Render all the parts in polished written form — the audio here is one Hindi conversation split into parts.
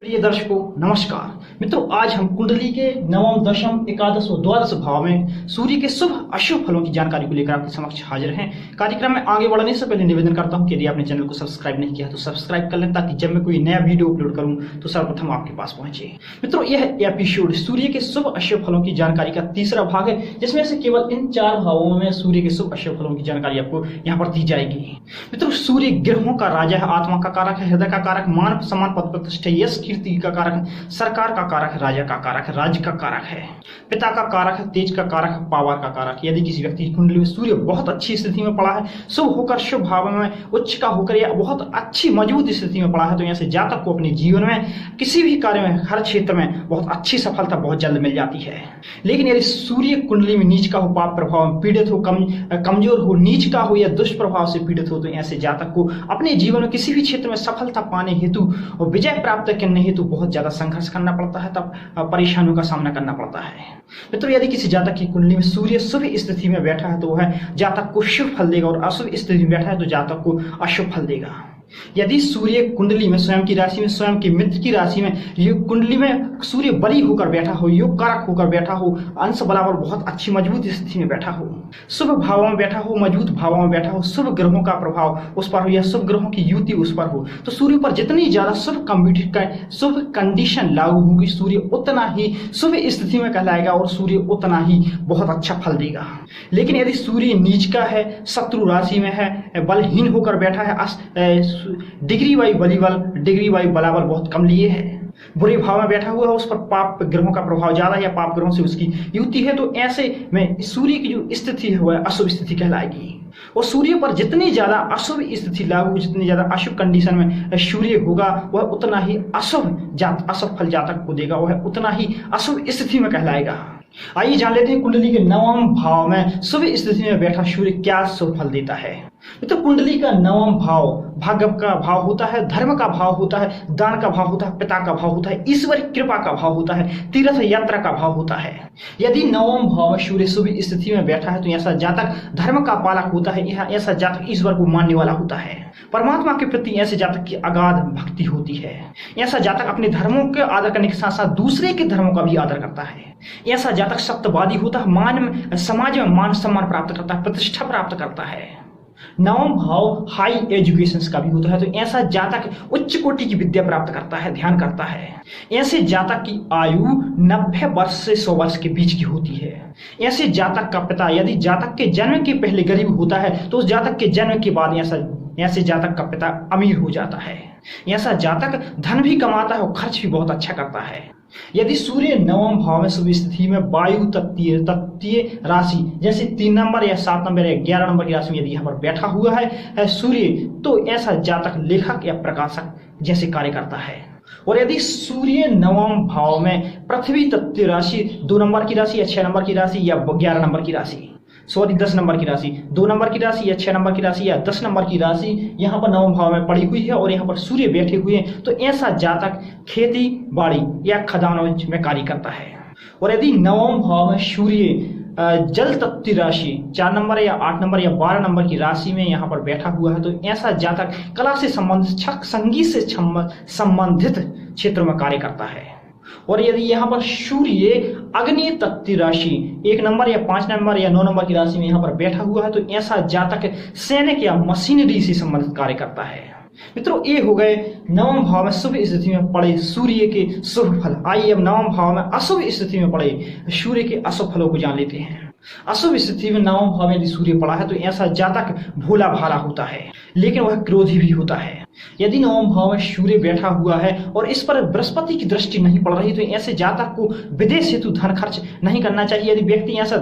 प्रिय दर्शकों नमस्कार। मित्रों, आज हम कुंडली के नवम, दशम, एकादश और द्वादश भाव में सूर्य के शुभ अशुभ फलों की जानकारी को लेकर आपके समक्ष हाजिर हैं। कार्यक्रम में आगे बढ़ने से पहले निवेदन करता हूं कि यदि आपने चैनल को सब्सक्राइब नहीं किया तो सब्सक्राइब कर लें, ताकि जब मैं कोई नया वीडियो अपलोड करूं तो सर्वप्रथम आपके पास पहुंचे। मित्रों, यह एपिसोड सूर्य के शुभ अशुभ फलों की जानकारी का तीसरा भाग है, जिसमें से केवल इन 4 भावों में सूर्य के शुभ अशुभ फलों की जानकारी आपको यहाँ पर दी जाएगी। मित्रों, सूर्य ग्रहों का राजा है, आत्मा का कारक है, हृदय का कारक, मान सम्मान, पद प्रतिष्ठा, यश कीर्ति का कारक, सरकार का कारक है, राजा का कारक है, राज्य का कारक है, पिता का कारक है, तेज का कारक है, पावर का कारक। यदि किसी व्यक्ति की कुंडली में सूर्य बहुत अच्छी स्थिति में पड़ा है, शुभ होकर शुभ भाव में उच्च का होकर या बहुत अच्छी मजबूत स्थिति में पड़ा है, तो यहाँ से जातक को अपने जीवन में किसी भी कार्य में, हर क्षेत्र में बहुत अच्छी सफलता बहुत जल्द मिल जाती है। लेकिन यदि सूर्य कुंडली में नीच का हो, पाप प्रभाव में पीड़ित हो, कमजोर हो, नीच का हो या दुष्प्रभाव से पीड़ित हो, तो ऐसे जातक को अपने जीवन में किसी भी क्षेत्र में सफलता पाने हेतु और विजय प्राप्त करने हेतु बहुत ज्यादा संघर्ष करना पड़ता है, तब परेशानियों का सामना करना पड़ता है। मित्रों, यदि किसी जातक की कुंडली में सूर्य शुभ स्थिति में बैठा है तो वह जातक को शुभ फल देगा, और अशुभ स्थिति में बैठा है तो जातक को अशुभ फल देगा। यदि सूर्य कुंडली में स्वयं की राशि में, स्वयं के मित्र की राशि में, योग कुंडली में सूर्य बली होकर बैठा हो, योग कारक होकर बैठा हो, अंश बराबर बहुत अच्छी मजबूत स्थिति में बैठा हो, शुभ भावों में बैठा हो, मजबूत भावों में बैठा हो, शुभ ग्रहों का प्रभाव उस पर हो या शुभ ग्रहों की युति उस पर हो, तो सूर्य पर जितनी ज्यादा शुभ कंडीशन लागू होगी, सूर्य उतना ही शुभ स्थिति में कहलाएगा और सूर्य उतना ही बहुत अच्छा फल देगा। लेकिन यदि सूर्य नीच का है, शत्रु राशि में है, बलहीन होकर बैठा है, डिग्री वाई बलाबल बहुत कम लिए है, बुरे भाव में बैठा हुआ है, उस पर पाप ग्रहों का प्रभाव ज्यादा है या पाप ग्रहों से उसकी युति है, तो ऐसे में सूर्य की जो स्थिति है वह अशुभ स्थिति कहलाएगी। और सूर्य पर जितनी ज्यादा अशुभ स्थिति लागू, जितनी ज्यादा अशुभ कंडीशन में सूर्य होगा, वह उतना ही अशुभ फल जातक को देगा, वह उतना ही अशुभ स्थिति में कहलाएगा। आइए जान लेते हैं कुंडली के नवम भाव में शुभ स्थिति में बैठा सूर्य क्या शुभ फल देता है। तो कुंडली का नवम भाव भाग्य का भाव होता है, धर्म का भाव होता है, दान का भाव होता है, पिता का भाव होता है, ईश्वरी कृपा का भाव होता है, तीर्थ यात्रा का भाव होता है। यदि नवम भाव में सूर्य शुभ स्थिति में बैठा है तो ऐसा जातक धर्म का पालक होता है, यह ऐसा जातक ईश्वर को मानने वाला होता है, परमात्मा के प्रति ऐसे जातक की अगाध भक्ति होती है। ऐसा जातक अपने धर्मों के आदर करने के साथ साथ दूसरे के धर्मों का भी आदर करता है। ऐसा जातक सत्यवादी होता है, समाज में मान सम्मान प्राप्त करता है, प्रतिष्ठा प्राप्त करता है। नवम भाव हाई एजुकेशन का भी होता है, तो ऐसा जातक उच्च कोटि की विद्या प्राप्त करता है, ध्यान करता है। ऐसे जातक की आयु 90 वर्ष से 100 वर्ष के बीच की होती है। ऐसे जातक का पिता यदि जातक के जन्म के पहले गरीब होता है तो उस जातक के जन्म के बाद ऐसे जातक का पिता अमीर हो जाता है। ऐसा जातक धन भी कमाता है और खर्च भी बहुत अच्छा करता है। यदि सूर्य नवम भाव में शुभ स्थिति में वायु तत्वीय राशि जैसे 3 नंबर या 7 नंबर या 11 नंबर की राशि में यदि यहाँ पर बैठा हुआ है सूर्य, तो ऐसा जातक लेखक या प्रकाशक जैसे कार्य करता है। और यदि सूर्य नवम भाव में पृथ्वी तत्व राशि 2 नंबर की राशि या 6 नंबर की राशि या 11 नंबर की राशि, 10 नंबर की राशि, 2 नंबर की राशि या 6 नंबर की राशि या 10 नंबर की राशि यहाँ पर नवम भाव में पड़ी हुई है और यहाँ पर सूर्य बैठे हुए हैं, तो ऐसा जातक खेती बाड़ी या खदानों में कार्य करता है। और यदि नवम भाव में सूर्य जल तत्व राशि 4 नंबर या 8 नंबर या 12 नंबर की राशि में यहाँ पर बैठा हुआ है, तो ऐसा जातक कला से संबंधित, संगीत से संबंधित क्षेत्र में कार्य करता है। और यदि यहाँ पर सूर्य अग्नि तत्व राशि 1 नंबर या 5 नंबर या 9 नंबर की राशि में यहाँ पर बैठा हुआ है, तो ऐसा जातक सैनिक या मशीनरी से संबंधित कार्य करता है। मित्रों, ये हो गए नवम भाव में शुभ स्थिति में पड़े सूर्य के शुभ फल। आइए अब नवम भाव में अशुभ स्थिति में पड़े सूर्य के अशुभ फलों को जान लेते हैं। अशुभ स्थिति में नवम भाव में यदि सूर्य पड़ा है तो ऐसा जातक भोला भाला होता है, लेकिन वह क्रोधी भी होता है। यदि नवम भाव में सूर्य बैठा हुआ है और इस पर बृहस्पति की दृष्टि नहीं पड़ रही, तो ऐसे जातक को विदेश हेतु धन खर्च नहीं करना चाहिए। यदि व्यक्ति ऐसा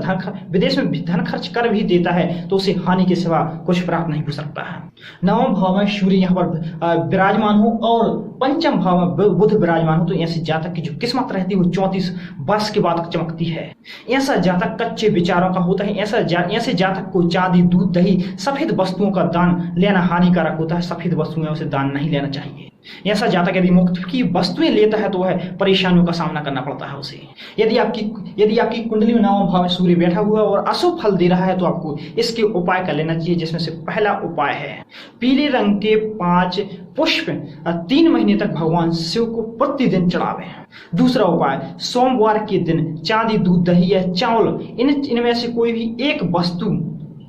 विदेश में धन खर्च कर भी देता है तो उसे हानि के सिवा कुछ प्राप्त नहीं हो सकता है। नवम भाव में सूर्य यहाँ पर विराजमान हो और पंचम भाव में बुध विराजमान हो, तो ऐसे जातक की जो किस्मत रहती है वो 34 वर्ष के बाद चमकती है। ऐसा जातक कच्चे विचारों का होता है। ऐसे जातक को चांदी, दूध, दही, सफेद वस्तुओं का दान लेना हानिकारक होता है। सफेद वस्तुएं उसे दान नहीं लेना चाहिए। ऐसा जातक यदि मुफ्त की वस्तुएं लेता है तो वह परेशानियों का सामना करना पड़ता है उसे। यदि आपकी कुंडली में नवम भाव में सूर्य बैठा हुआ और अशुभ फल दे रहा है तो आपको इसके उपाय कर लेना चाहिए, जिसमें से पहला उपाय है पीले रंग के 5 पुष्प 3 महीने तक भगवान शिव को प्रतिदिन चढ़ावें। दूसरा उपाय सोमवार के दिन चांदी, दूध, दही या चावल इनमें से कोई भी एक वस्तु,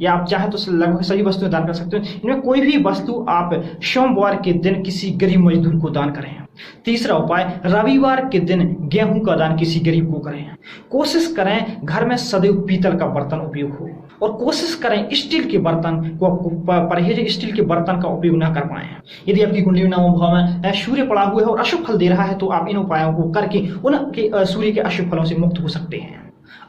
या आप चाहे तो लगभग सभी वस्तुएं दान कर सकते हो, इनमें कोई भी वस्तु आप सोमवार के दिन किसी गरीब मजदूर को दान करें। तीसरा उपाय रविवार के दिन गेहूं का दान किसी गरीब को करें। कोशिश करें घर में सदैव पीतल का बर्तन उपयोग हो, और कोशिश करें स्टील के बर्तन को परहेज स्टील के बर्तन का उपयोग न कर पाए। यदि आपकी कुंडली में नवम भाव में सूर्य पड़ा हुआ है और अशुभ फल दे रहा है तो आप इन उपायों को करके उनके सूर्य के अशुभ फलों से मुक्त हो सकते हैं।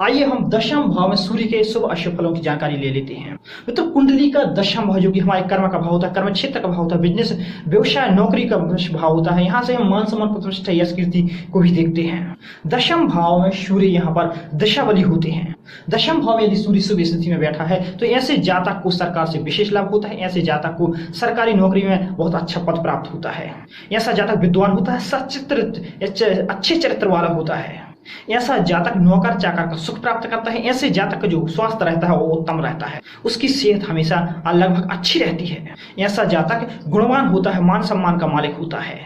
आइए हम दशम भाव में सूर्य के शुभ अशुभ फलों की जानकारी ले लेते हैं। तो कुंडली का दशम भाव जो कि हमारे कर्म का भाव होता है, कर्म क्षेत्र का भाव होता है, बिजनेस, व्यवसाय, नौकरी का भाव होता है। यहाँ से हम मान सम्मान, प्रतिष्ठा, यश, कीर्ति को भी देखते हैं। दशम भाव में सूर्य यहाँ पर दशाबली होते हैं। दशम भाव में यदि सूर्य शुभ स्थिति में बैठा है तो ऐसे जातक को सरकार से विशेष लाभ होता है। ऐसे जातक को सरकारी नौकरी में बहुत अच्छा पद प्राप्त होता है। ऐसा जातक विद्वान होता है, सच्चित्र, अच्छे चरित्र वाला होता है। ऐसा जातक नौकर चाकर का सुख प्राप्त करता है। ऐसे जातक का जो स्वास्थ्य रहता है वो उत्तम रहता है, उसकी सेहत हमेशा लगभग अच्छी रहती है। ऐसा जातक गुणवान होता है, मान सम्मान का मालिक होता है।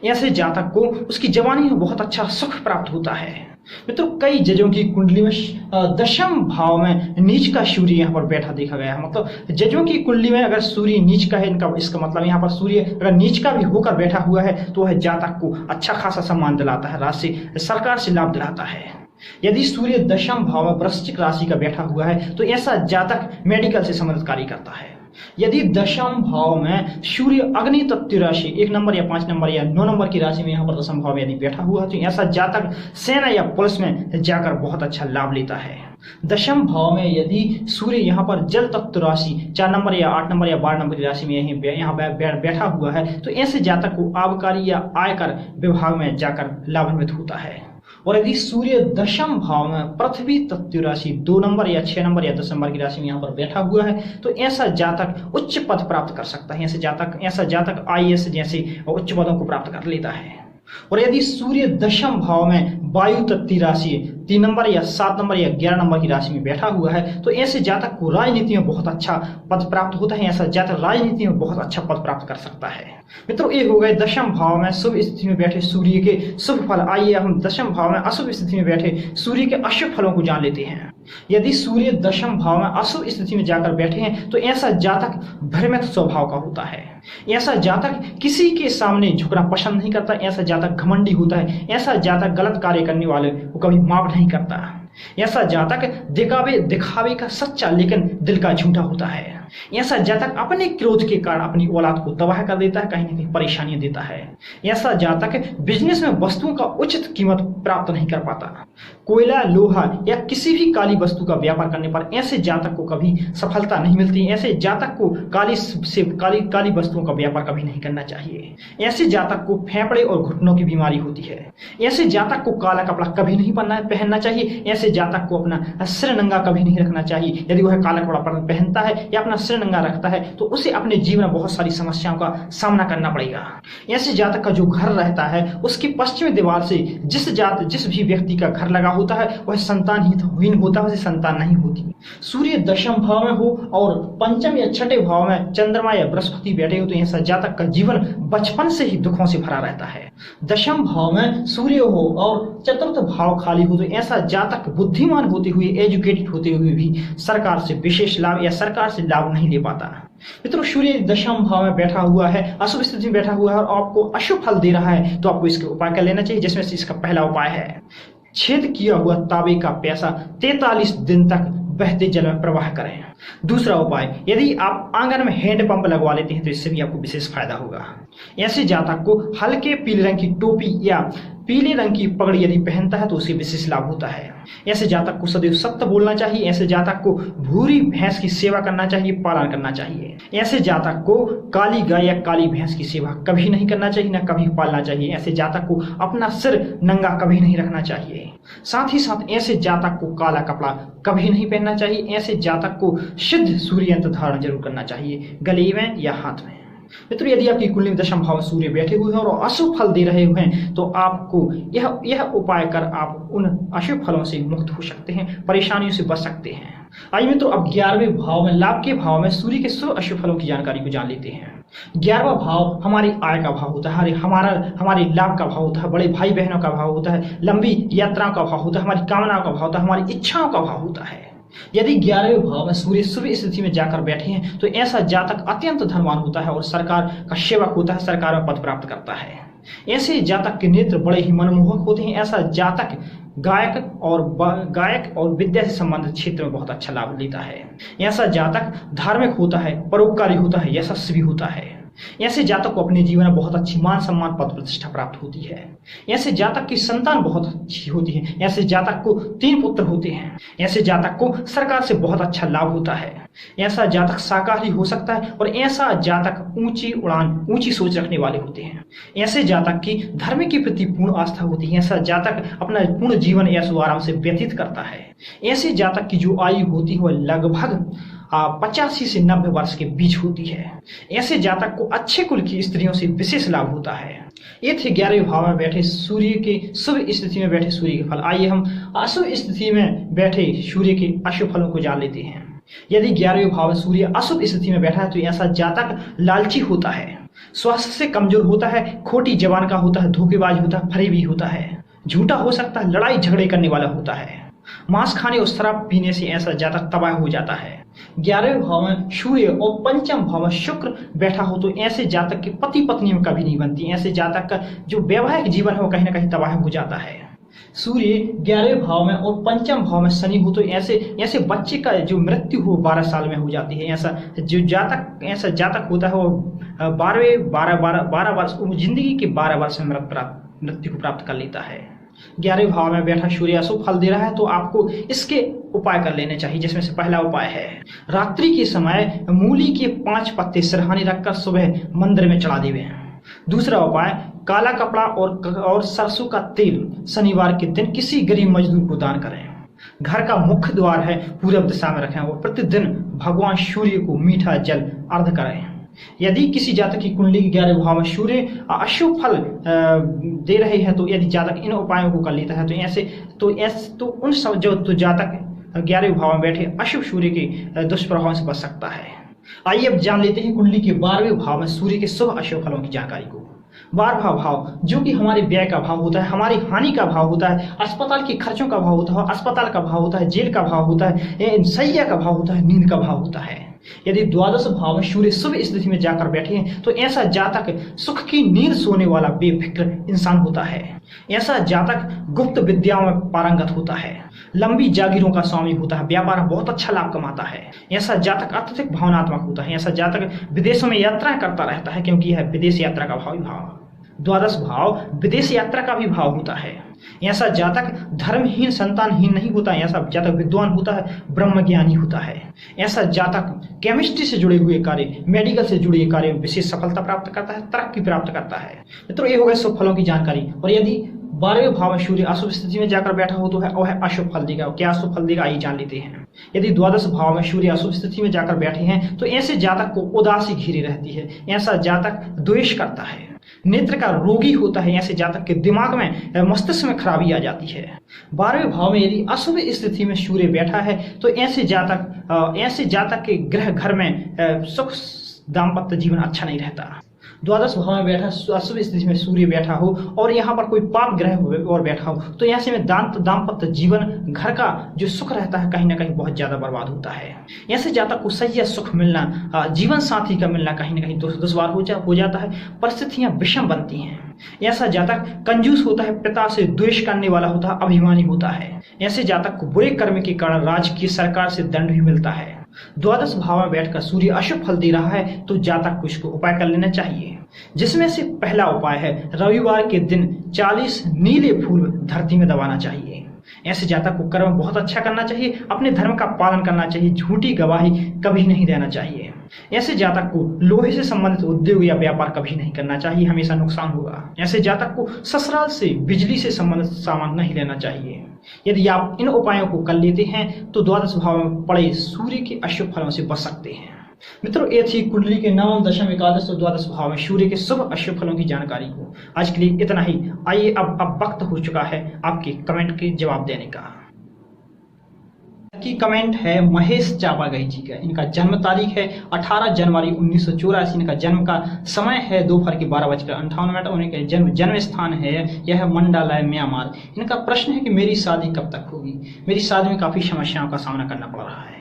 ऐसे जातक को उसकी जवानी में बहुत अच्छा सुख प्राप्त होता है। मित्रों, कई जजों की कुंडली में दशम भाव में नीच का सूर्य यहाँ पर बैठा देखा गया है। मतलब जजों की कुंडली में अगर सूर्य नीच का है, इसका मतलब यहाँ पर सूर्य अगर नीच का भी होकर बैठा हुआ है तो वह जातक को अच्छा खासा सम्मान दिलाता है, राशि सरकार से लाभ दिलाता है। यदि सूर्य दशम भाव में वृश्चिक राशि का बैठा हुआ है तो ऐसा जातक मेडिकल से संबंधित कार्य करता है। यदि दशम भाव में सूर्य अग्नि तत्व राशि 1 नंबर या 5 नंबर या 9 नंबर की राशि में यहाँ पर दशम भाव में यदि बैठा हुआ है तो ऐसा जातक सेना या पुलिस में जाकर बहुत अच्छा लाभ लेता है। दशम भाव में यदि सूर्य यहाँ पर जल तत्व राशि 4 नंबर या 8 नंबर या 12 नंबर की राशि में यहाँ बैठा हुआ है तो ऐसे जातक को आबकारी या आयकर विभाग में जाकर लाभान्वित होता है। और यदि सूर्य दशम भाव में पृथ्वी तत्व राशि 2 नंबर या 6 नंबर या 10 नंबर की राशि में यहाँ पर बैठा हुआ है तो ऐसा जातक उच्च पद प्राप्त कर सकता है। ऐसा जातक IAS जैसे उच्च पदों को प्राप्त कर लेता है। और यदि सूर्य दशम भाव में वायु तत्व राशि 3 नंबर या 7 नंबर या 11 नंबर की राशि में बैठा हुआ है तो ऐसे जातक को राजनीति में बहुत अच्छा पद प्राप्त होता है। ऐसा जातक राजनीति में बहुत अच्छा पद प्राप्त कर सकता है। मित्रों, ये हो गए दशम भाव में शुभ स्थिति में बैठे सूर्य के शुभ फल। आइए हम दशम भाव में अशुभ स्थिति में बैठे सूर्य के अशुभ फलों को जान लेते हैं। यदि सूर्य दशम भाव में अशुभ स्थिति में जाकर बैठे हैं तो ऐसा जातक भ्रमित स्वभाव का होता है। ऐसा जातक किसी के सामने झुकना पसंद नहीं करता। ऐसा जातक घमंडी होता है। ऐसा जातक गलत कार्य करने वाले को कभी माफ नहीं करता। ऐसा जातक दिखावे का सच्चा लेकिन दिल का झूठा होता है। ऐसा जातक अपने क्रोध के कारण अपनी औलाद को तबाह कर देता है, कहीं न कहीं परेशानियां देता है। ऐसा जातक बिजनेस में वस्तुओं का उचित कीमत प्राप्त नहीं कर पाता। कोयला, लोहा या किसी भी काली वस्तु का व्यापार करने पर ऐसे जातक को कभी सफलता नहीं मिलती। ऐसे जातक को काली वस्तुओं का व्यापार कभी नहीं करना चाहिए। ऐसे जातक को फेफड़े और घुटनों की बीमारी होती है। ऐसे जातक को काला कपड़ा कभी नहीं पहनना चाहिए। ऐसे जातक को अपना सिर नंगा कभी नहीं रखना चाहिए। यदि वह काला कपड़ा पहनता है या अपना सिर नंगा रखता है तो उसे अपने जीवन में बहुत सारी समस्याओं का सामना करना पड़ेगा। ऐसे जातक का जो घर रहता है उसकी पश्चिमी दीवार से जिस भी व्यक्ति का घर लगा होता है वह संतानहीन होता है, उसे संतान नहीं होती। सूर्य दशम भाव में हो और पंचम या छठे भाव में चंद्रमा या बृहस्पति बैठे हो तो ऐसा जातक का जीवन बचपन से ही दुखों से भरा रहता है। दशम भाव में सूर्य हो और चतुर्थ भाव खाली हो तो ऐसा जातक बुद्धिमान होते हुए, एजुकेटेड होते हुए भी सरकार से विशेष लाभ या सरकार से लाभ नहीं ले पाता। मित्रों, सूर्य दशम भाव में बैठा हुआ है, अशुभ स्थिति में बैठा हुआ है और आपको अशुभ फल दे रहा है तो आपको इसके उपाय कर लेना चाहिए, जिसमें से इसका पहला उपाय है छेद किया हुआ तांबे का पैसा 43 दिन तक बहते जल में प्रवाह करें। दूसरा उपाय, यदि आप आंगन में हैंड पंप लगवा लेते हैं तो इससे भी आपको विशेष फायदा होगा। ऐसे जातक को हल्के पीले रंग की टोपी या पीले रंग की पगड़ी यदि पहनता है तो उसे विशेष लाभ होता है। ऐसे जातक को सदैव सत्य बोलना चाहिए। ऐसे जातक को भूरी भैंस की सेवा करना चाहिए, पालन करना चाहिए। ऐसे जातक को काली गाय या काली भैंस की सेवा कभी नहीं करना चाहिए, न कभी पालना चाहिए। ऐसे जातक को अपना सिर नंगा कभी नहीं रखना चाहिए। साथ ही साथ ऐसे जातक को काला कपड़ा कभी नहीं पहनना चाहिए। ऐसे जातक को सिद्ध सूर्य यंत्र धारण जरूर करना चाहिए, गले में या हाथ में। मित्रों, यदि आपकी कुंडली में दशम भाव में सूर्य बैठे हुए हैं और अशुभ फल दे रहे हैं तो आपको यह उपाय कर आप उन अशुभ फलों से मुक्त हो सकते हैं, परेशानियों से बच सकते हैं। आइए मित्रों, अब 11वें भाव में लाभ के भाव में सूर्य के शुभ अशुभ फलों की जानकारी को जान लेते हैं। 11वां भाव हमारी आय का भाव होता है, हमारे लाभ का भाव होता है, बड़े भाई बहनों का भाव होता है, लंबी यात्राओं का भाव होता है, हमारी कामनाओं का भाव होता है, हमारी इच्छाओं का भाव होता है। यदि 11वें भाव में सूर्य शुभ स्थिति में जाकर बैठे हैं तो ऐसा जातक अत्यंत धनवान होता है और सरकार का सेवक होता है, सरकार में पद प्राप्त करता है। ऐसे जातक के नेत्र बड़े ही मनमोहक होते हैं। ऐसा जातक गायक और विद्या से संबंधित क्षेत्र में बहुत अच्छा लाभ लेता है। ऐसा जातक धार्मिक होता है, परोपकारी होता है, यशस्वी होता है। ऐसे जातक को अपने जीवन में बहुत अच्छी मान सम्मान पद प्रतिष्ठा प्राप्त होती है। ऐसे जातक की संतान बहुत अच्छी होती है। ऐसे जातक को 3 पुत्र होते हैं। ऐसे जातक को सरकार से बहुत अच्छा लाभ होता है। ऐसा जातक शाकाहारी हो सकता है और ऐसा जातक ऊंची सोच रखने वाले होते हैं। ऐसे जातक की धर्म के प्रति पूर्ण आस्था होती है। ऐसा जातक अपना पूर्ण जीवन ऐशो आराम से व्यतीत करता है। ऐसे जातक की जो आयु होती है वह लगभग 85 से 90 वर्ष के बीच होती है। ऐसे जातक को अच्छे कुल की स्त्रियों से विशेष लाभ होता है। ये थे 11वें भाव में बैठे सूर्य के शुभ स्थिति में बैठे सूर्य के फल। आइए हम अशुभ स्थिति में बैठे सूर्य के अशुभ फलों को जान लेते हैं। यदि 11वें भाव में सूर्य अशुभ स्थिति में बैठा है तो ऐसा जातक लालची होता है, स्वास्थ्य से कमजोर होता है, खोटी जबान का होता है, धोखेबाज होता है, फरेबी होता है, झूठा हो सकता है, लड़ाई झगड़े करने वाला होता है। मांस खाने और शराब पीने से ऐसा जातक तबाह हो जाता है। 11वें भाव में सूर्य और पंचम भाव में शुक्र बैठा हो तो ऐसे जातक की पति पत्नी में कभी नहीं बनती। ऐसे जातक का जो वैवाहिक जीवन है वो कहीं ना कहीं तबाह हो जाता है। सूर्य 11वें भाव में और पंचम भाव में शनि हो तो ऐसे बच्चे का जो मृत्यु हो 12 साल में हो जाती है। ऐसा जातक होता है वो 12 वर्ष जिंदगी के 12 वर्ष में मृत्यु को प्राप्त कर लेता है। 11वें भाव में बैठा सूर्य अशुभ फल दे रहा है तो आपको इसके उपाय कर लेने चाहिए, जिसमें से पहला उपाय है रात्रि के समय मूली के 5 पत्ते सिरहाने रखकर सुबह मंदिर में चढ़ा देवे। दूसरा उपाय काला कपड़ा और सरसों का तेल शनिवार के दिन किसी गरीब मजदूर को दान करें। घर का मुख्य द्वार है पूर्व दिशा में रखें और प्रतिदिन भगवान सूर्य को मीठा जल अर्घ करें। यदि किसी जातक की कुंडली के 11वें भाव में सूर्य अशुभ फल दे रहे हैं तो यदि जातक इन उपायों को कर लेता है तो उन जो जातक 11वें भाव में बैठे अशुभ सूर्य के दुष्प्रभाव से बच सकता है। आइए अब जान लेते हैं कुंडली के 12वें भाव में सूर्य के शुभ अशुभ फलों की जानकारी को। 12वां भाव जो कि हमारे व्यय का भाव होता है, हमारी हानि का भाव होता है, अस्पताल के खर्चों का भाव होता है, अस्पताल का भाव होता है, जेल का भाव होता है, सैया का भाव होता है, नींद का भाव होता है। यदि 12 भाव में सूर्य शुभ स्थिति में जाकर बैठे हैं तो ऐसा जातक सुख की नींद सोने वाला बेफिक्र इंसान होता है। ऐसा जातक गुप्त विद्याओं में पारंगत होता है, लंबी जागीरों का स्वामी होता है, व्यापार में बहुत अच्छा लाभ कमाता है। ऐसा जातक अत्यधिक भावनात्मक होता है। ऐसा जातक विदेशों में यात्राएं करता रहता है क्योंकि यह विदेश यात्रा का भाव 12 भाव विदेश यात्रा का भी भाव होता है। ऐसा जातक धर्महीन संतानहीन नहीं होता है। ऐसा जातक विद्वान होता है, ब्रह्मज्ञानी होता है। ऐसा जातक केमिस्ट्री से जुड़े हुए कार्य, मेडिकल से जुड़े कार्य में विशेष सफलता प्राप्त करता है, तरक्की प्राप्त करता है। मित्रों, ये हो गए शुभ फलों की जानकारी। और यदि 12वें भाव में सूर्य अशुभ स्थिति में जाकर बैठा हो तो है वह अशुभ फल देगा। क्या अशुभ फल देगा आइए जान लेते हैं। यदि 12 भाव में सूर्य अशुभ स्थिति में जाकर बैठे हैं तो ऐसे जातक को उदासी घिरी रहती है। ऐसा जातक द्वेष करता है, नेत्र का रोगी होता है। ऐसे जातक के दिमाग में मस्तिष्क में खराबी आ जाती है। 12वें भाव में यदि अशुभ स्थिति में सूर्य बैठा है तो ऐसे जातक के गृह घर में सुख दाम्पत्य जीवन अच्छा नहीं रहता। 12 भाव में बैठा अशुभ स्थिति में सूर्य बैठा हो और यहाँ पर कोई पाप ग्रह और बैठा हो तो ऐसे में दाम्पत्य जीवन घर का जो सुख रहता है कहीं ना कहीं बहुत ज्यादा बर्बाद होता है। ऐसे जातक को सही सुख मिलना, जीवन साथी का मिलना कहीं ना कहीं दुश्वार हो जाता है, परिस्थितियां विषम बनती हैं। ऐसा जातक कंजूस होता है, पिता से द्वेष करने वाला होता है, अभिमानी होता है। ऐसे जातक को बुरे कर्म के कारण राजकीय सरकार से दंड भी मिलता है। 12 भाव में बैठकर सूर्य अशुभ फल दे रहा है तो जातक को इसको उपाय कर लेना चाहिए, जिसमें से पहला उपाय है रविवार के दिन 40 नीले फूल धरती में दबाना चाहिए। ऐसे जातक को कर्म बहुत अच्छा करना चाहिए, अपने धर्म का पालन करना चाहिए, झूठी गवाही कभी नहीं देना चाहिए। ऐसे जातक को लोहे से संबंधित उद्योग या व्यापार कभी नहीं करना चाहिए, हमेशा नुकसान होगा। ऐसे जातक को ससुराल से बिजली से संबंधित सामान नहीं लेना चाहिए। यदि आप इन उपायों को कर लेते हैं तो 12 भाव में पड़े सूर्य के अशुभ फलों से बच सकते हैं। मित्रों, ये थी कुंडली के नवम, दशम, एकादश और द्वादश भाव में सूर्य के शुभ अशुभ फलों की जानकारी को। आज के लिए इतना ही। आइए अब वक्त हो चुका है आपके कमेंट के जवाब देने का। की कमेंट है महेश चापागाई जी का। इनका जन्म तारीख है 18 जनवरी 1984। इनका जन्म का समय है दोपहर के 12:58। और इनका जन्म स्थान है यह मंडालय, म्यांमार। इनका प्रश्न है कि मेरी शादी कब तक होगी। मेरी शादी में काफी समस्याओं का सामना करना पड़ रहा है।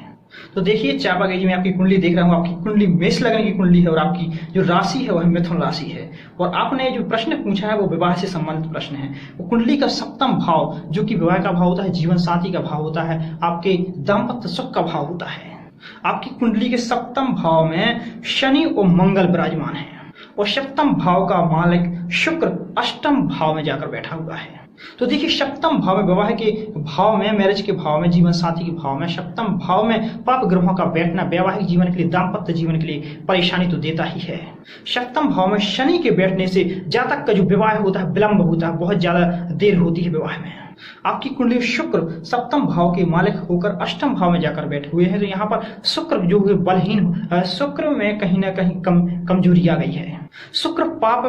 तो देखिए चापागाई जी, मैं आपकी कुंडली देख रहा हूँ। आपकी कुंडली मेष लग्न की कुंडली है और आपकी जो राशि है वह मिथुन राशि है। और आपने जो प्रश्न पूछा है वो विवाह से संबंधित प्रश्न है। वो कुंडली का सप्तम भाव, जो कि विवाह का भाव होता है, जीवन साथी का भाव होता है, आपके दाम्पत्य सुख का भाव होता है। आपकी कुंडली के सप्तम भाव में शनि और मंगल विराजमान है और सप्तम भाव का मालिक शुक्र अष्टम भाव में जाकर बैठा हुआ है। तो देखिए, सप्तम भाव में, विवाह के भाव में, मैरिज के भाव में, जीवन साथी के भाव में, सप्तम भाव में पाप ग्रहों का बैठना वैवाहिक जीवन के लिए, दाम्पत्य जीवन के लिए परेशानी तो देता ही है। सप्तम भाव में शनि के बैठने से जातक का जो विवाह होता है विलंब होता है, बहुत ज्यादा देर होती है विवाह में। आपकी कुंडली शुक्र सप्तम भाव के मालिक होकर अष्टम भाव में जाकर बैठे हुए हैं। तो यहाँ पर शुक्र जो है बलहीन, शुक्र में कहीं ना कहीं कमजोरी आ गई है। शुक्र पाप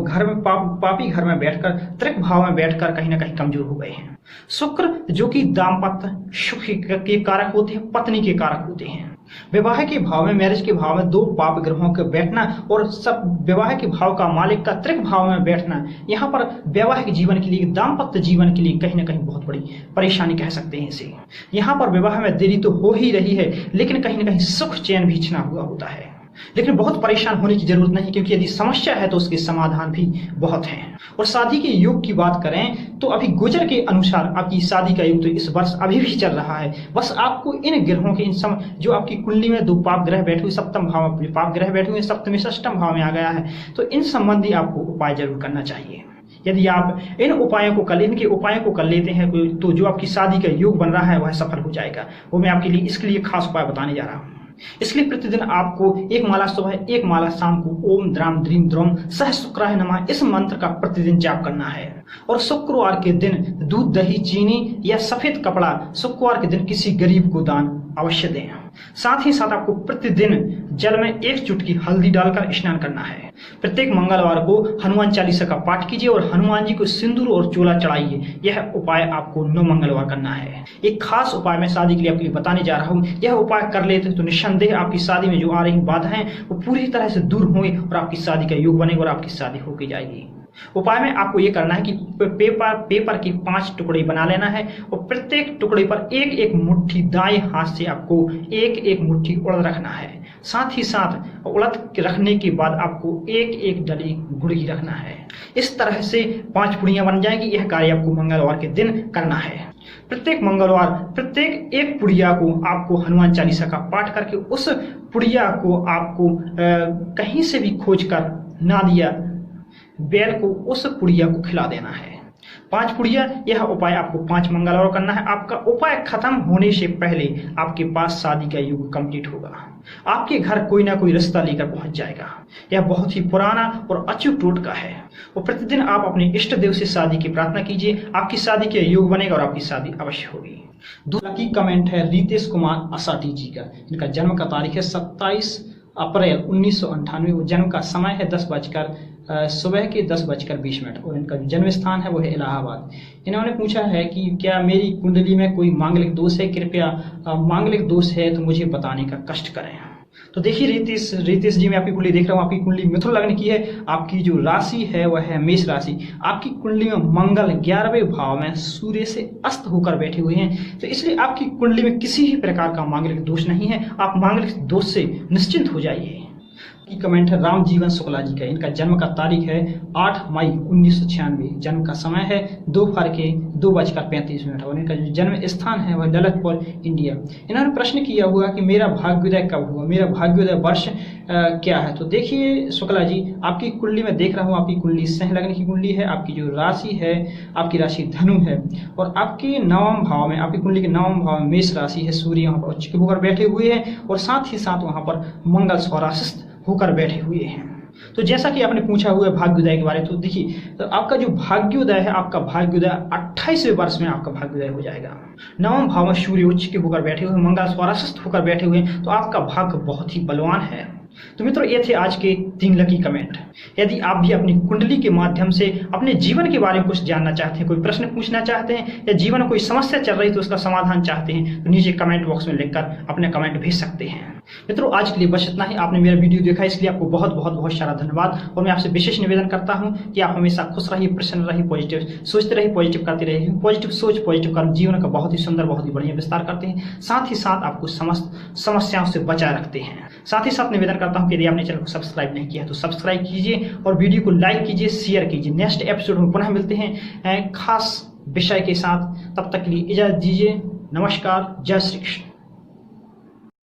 घर में, पापी घर में बैठकर, त्रिक भाव में बैठकर कहीं ना कहीं कमजोर हो गए हैं। शुक्र जो कि दाम्पत्य सुख के कारक होते हैं, पत्नी के कारक होते हैं। विवाह के भाव में, मैरिज के भाव में दो पाप ग्रहों के बैठना और सब विवाह के भाव का मालिक का त्रिक भाव में बैठना, यहाँ पर वैवाहिक जीवन के लिए, दाम्पत्य जीवन के लिए कहीं ना कहीं बहुत बड़ी परेशानी कह सकते हैं इसे। यहाँ पर विवाह में देरी तो हो ही रही है, लेकिन कहीं ना कहीं सुख चैन भी छिना हुआ होता है। लेकिन बहुत परेशान होने की जरूरत नहीं, क्योंकि यदि समस्या है तो उसके समाधान भी बहुत हैं। और शादी के योग की बात करें तो अभी गोचर के अनुसार आपकी शादी का योग तो इस वर्ष अभी भी चल रहा है। बस आपको इन ग्रहों के, जो आपकी कुंडली में दो पाप ग्रह बैठे हुए, सप्तम भाव में पाप ग्रह बैठे हुए, सप्तमी षष्टम भाव में आ गया है, तो इन संबंधी आपको उपाय जरूर करना चाहिए। यदि आप इनके उपायों को कर लेते हैं तो जो आपकी शादी का योग बन रहा है वह सफल हो जाएगा। वो मैं आपके लिए इसके लिए खास उपाय बताने जा रहा हूँ। इसलिए प्रतिदिन आपको एक माला सुबह, एक माला शाम को ओम द्राम द्रीम द्रोम सह शुक्राय नमः इस मंत्र का प्रतिदिन जाप करना है। और शुक्रवार के दिन दूध, दही, चीनी या सफेद कपड़ा शुक्रवार के दिन किसी गरीब को दान अवश्य दें। साथ ही साथ आपको प्रतिदिन जल में एक चुटकी हल्दी डालकर स्नान करना है। प्रत्येक मंगलवार को हनुमान चालीसा का पाठ कीजिए और हनुमान जी को सिंदूर और चोला चढ़ाइए। यह उपाय आपको 9 मंगलवार करना है। एक खास उपाय मैं शादी के लिए आपके लिए बताने जा रहा हूँ। यह उपाय कर लेते तो निस्संदेह आपकी शादी में जो आ रही बाधाएं वो पूरी तरह से दूर होंगी और आपकी शादी का योग बनेगा और आपकी शादी होके जाएगी। उपाय में आपको ये करना है कि पेपर के 5 टुकड़े बना लेना है और प्रत्येक टुकड़े पर एक एक मुट्ठी दाएं हाथ से आपको एक एक मुट्ठी उड़द रखना है। साथ ही साथ उड़द रखने के बाद आपको एक एक डली गुड़ की रखना है। इस तरह से 5 पुड़ियां बन जाएंगी। यह कार्य आपको मंगलवार के दिन करना है। प्रत्येक मंगलवार प्रत्येक एक पुड़िया को आपको हनुमान चालीसा का पाठ करके उस पुड़िया को आपको कहीं से भी खोज कर नादिया बैल को उस पुड़िया को खिला देना है। 5 पुड़िया, यह उपाय आपको 5 मंगलवार करना है। आपका उपाय खत्म होने से पहले आपके पास शादी का युग कंप्लीट होगा। आपके घर कोई ना कोई रिश्ता लेकर पहुंच जाएगा। यह बहुत ही पुराना और अचूक टोटका है। और प्रतिदिन आप अपने इष्ट देव से शादी की प्रार्थना कीजिए। आपकी शादी के योग बनेगा और आपकी शादी अवश्य होगी। दूसरा की कमेंट है रितेश कुमार असाटी जी का। इनका जन्म का तारीख है 27 अप्रैल 1998। जन्म का समय है सुबह के 10:20 और इनका जो जन्म स्थान है वो है इलाहाबाद। इन्होंने पूछा है कि क्या मेरी कुंडली में कोई मांगलिक दोष है, कृपया मांगलिक दोष है तो मुझे बताने का कष्ट करें। तो देखिए रितेश जी, मैं आपकी कुंडली देख रहा हूँ। आपकी कुंडली मिथुन लग्न की है। आपकी जो राशि है वह है मेष राशि। आपकी कुंडली में मंगल 11वें भाव में सूर्य से अस्त होकर बैठे हुए हैं। तो इसलिए आपकी कुंडली में किसी भी प्रकार का मांगलिक दोष नहीं है। आप मांगलिक दोष से निश्चिंत हो जाइए। की कमेंट है राम जीवन शुक्ला जी का। इनका जन्म का तारीख है 8 मई 1996। जन्म का समय है दोपहर के 2:35 और इनका जो जन्म स्थान है वह ललितपुर, इंडिया। इन्होंने प्रश्न किया हुआ कि मेरा भाग्योदय कब हुआ, मेरा भाग्योदय वर्ष क्या है। तो देखिए शुक्ला जी, आपकी कुंडली में देख रहा हूँ। आपकी कुंडली सिंह लग्न की कुंडली है। आपकी जो राशि है, आपकी राशि धनु है और आपके 9वें भाव में, आपकी कुंडली के 9वें भाव में मेष राशि है। सूर्य वहाँ पर उच्च होकर बैठे हुए हैं और साथ ही साथ वहाँ पर मंगल स्वराशिस्त होकर बैठे हुए हैं। तो जैसा कि आपने पूछा हुआ है भाग्योदय के बारे में, तो देखिए तो आपका जो भाग्योदय है, आपका भाग्योदय 28वें वर्ष में आपका भाग्योदय हो जाएगा। नवम भाव में सूर्य उच्च के होकर बैठे हुए, मंगल स्वारासस्त होकर बैठे हुए, तो आपका भाग्य बहुत ही बलवान है। तो मित्रों, ये थे आज के 3 लकी कमेंट। यदि आप भी अपनी कुंडली के माध्यम से अपने जीवन के बारे में कुछ जानना चाहते हैं, कोई प्रश्न पूछना चाहते हैं, या जीवन में कोई समस्या चल रही तो उसका समाधान चाहते हैं, तो नीचे कमेंट बॉक्स में लिखकर अपने कमेंट भेज सकते हैं। मित्रों, आज के लिए बस इतना ही। आपने मेरा वीडियो देखा, इसलिए आपको बहुत बहुत बहुत सारा धन्यवाद। और मैं आपसे विशेष निवेदन करता हूं कि आप हमेशा खुश रहिए, प्रसन्न रहिए, पॉजिटिव सोचते रहिए, पॉजिटिव करते रहिए। पॉजिटिव सोच, पॉजिटिव कर्म जीवन का बहुत ही सुंदर, बहुत ही बढ़िया विस्तार करते हैं, साथ ही साथ आपको समस्त समस्याओं से बचाए रखते हैं। साथ ही साथ निवेदन करता हूं कि यदि आपने चैनल को सब्सक्राइब नहीं किया तो सब्सक्राइब कीजिए और वीडियो को लाइक कीजिए, शेयर कीजिए। नेक्स्ट एपिसोड में पुनः मिलते हैं खास विषय के साथ। तब तक के लिए इजाजत दीजिए। नमस्कार, जय श्री कृष्ण।